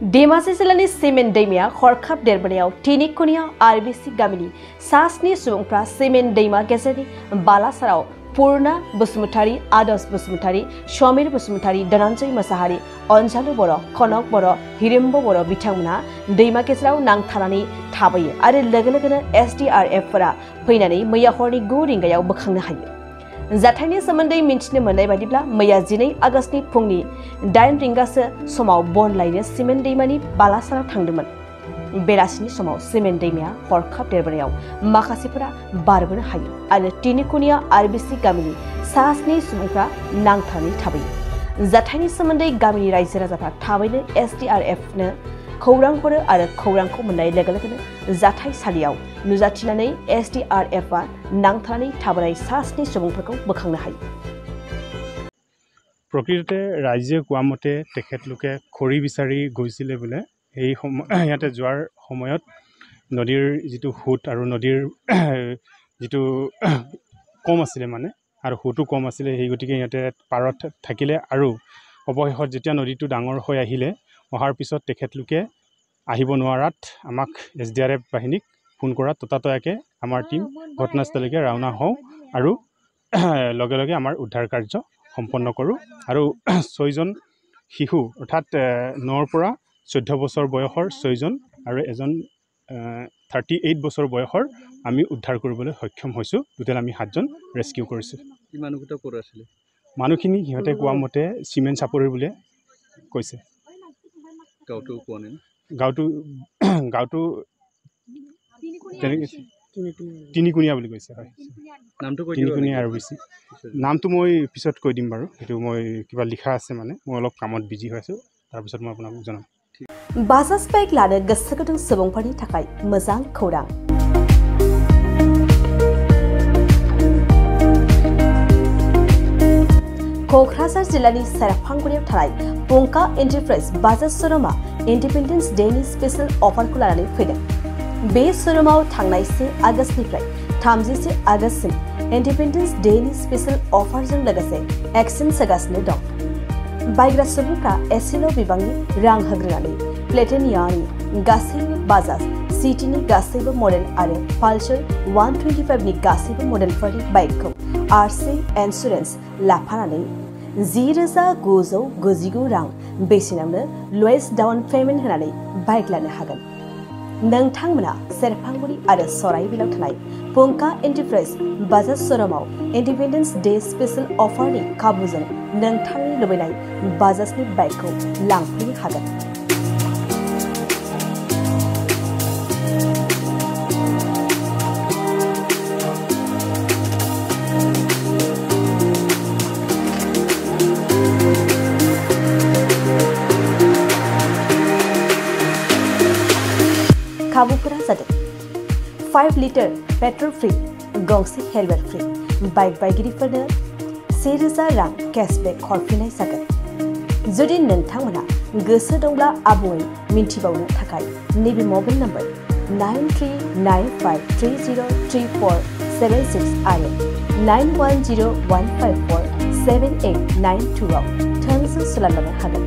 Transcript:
Demasi Silani Semen Demia, Horkap Derbaniao, Tinikunia, RBC Gamini, Sasni Sungpra, Semen Dema Gesedi, Balasarao, Purna, Busmutari, Ados Busmutari, Shomir Busmutari, Dananjay Masahari, Onjalu Boro, Konok Boro, Hirimbo Boro, Bitamuna, Dema Kesrao, Nang Tarani, Tabai, Ade Legalagana, SDRF Fara, Pinani, Maya Horni Goodingaya, Bakangahai. Zatani Samande Minchne Malay Badibla, Maya Zine, Agasti Pungni, Dain Ringasa, Somau Born Lines, Simen Demani, Balasara Tandaman. Berasini Somau, Simen Demia, Horkap Derbaniao, Makasipura, Barban Hai, and Tinikunia, RBC Gamini, Sasni Sumuka, Nangtani Tabi. Zatani Samande Gamini Raisera Tawin, SDRF, Kourang Kore, and Kourang Kumanai Legalatan, Zatai Saliao, Nuzatinane, SDRF, Nangtani, Tabarai, Sasni Sumuka, Bakangahai. প্ৰকৃততে ৰাজ্যে কোৱামতে তেখেতলোকে খৰি বিচাৰি গৈছিলে বলে এই ইয়াতে যোৱাৰ সময়ত নদীৰ যেটো হুট আৰু নদীৰ যেটো কম আছিল মানে আৰু হুটু কম আছিল এই গতিকে ইয়াতে পাৰত থাকিলে আৰু অবহেহত যেতিয়া নদীটো ডাঙৰ হৈ আহিলে অহাৰ পিছত তেখেতলোকে আহিব নোৱাৰাত আমাক SDRF বাহিনীক ফোন কৰা ততাতয়াকে আমাৰ টিম ঘটনাস্থললৈকে ৰাওনা হও আৰু লগে লগে আমাৰ উদ্ধাৰ কাৰ্য সম্পন্ন কৰো আৰু 6 জন শিশু অৰ্থাৎ 9 পৰা 14 বছৰ বয়সৰ 6 জন আৰু এজন 38 বছৰ বয়সৰ আমি উদ্ধাৰ কৰিবলৈ সক্ষম হৈছো টোটাল আমি 7 জন ৰেস্কিউ কৰিছো কি মানুহটা ক'ৰ আছিল মানুহখিনি হিহতে কোৱা মতে সিমেন্ট চাপৰিৰ বুলে কৈছে গাউটো কোৱা নাই গাউটো তিনিকুনিয়া বুলি কৈছে হয় নামটো কৈ দিবা তিনিকুনিয়া RBC নামটো মই পিছত কৈ দিম বাৰু এটো মই কিবা লিখা আছে মানে মই অলপ কামত বিজি হৈছো তাৰ পিছত মই আপোনাক জনাম Basas Bike Lade Gasakadung Sabongpani Takai, Mazang Kodang. Kokrasar Zilani Sarapanguri Tarai, Punka Enterprise, Basas Soroma, Independence Day Special Offer Kulani Fidem. Base Soroma Tangaise August Nifrai, Tamzisi Augustin, Independence Day Special Offers and Legacy, Action Sagas Nedok. Baigra Sabuka, Esilo Bibangi, Rang Hagrani. Platiniani, Gassibo Bazas, Citini Gassibo Model Are, Pulsar 125 Ni Gassibo Model for the Bike, RC Insurance, La Parane, Ziraza Gozo, Gozigo Rang, Basinamna, Lois Down Femin Hanani, Bike Lana Hagan. Nang Tangmana, Serpanguri Ada Sorai Vilatanai, Punka Enterprise, Bazas Soromau, Independence Day Special Offer Ni Kabuzan, Nang Tangi Lubinai, Bazas Ni Bike, Langpi Hagan. Kabupura Zade 5 liter petrol free, Gongsi helmet free, bike by Girifaner, Seriza Rang, cashback Corfina Saga. Zudin Nantamana, Gusadongla Abuin, Mintibona Takai, Navy mobile number 9395303476 IM 9101547892. Terms of Sulalana Hagan.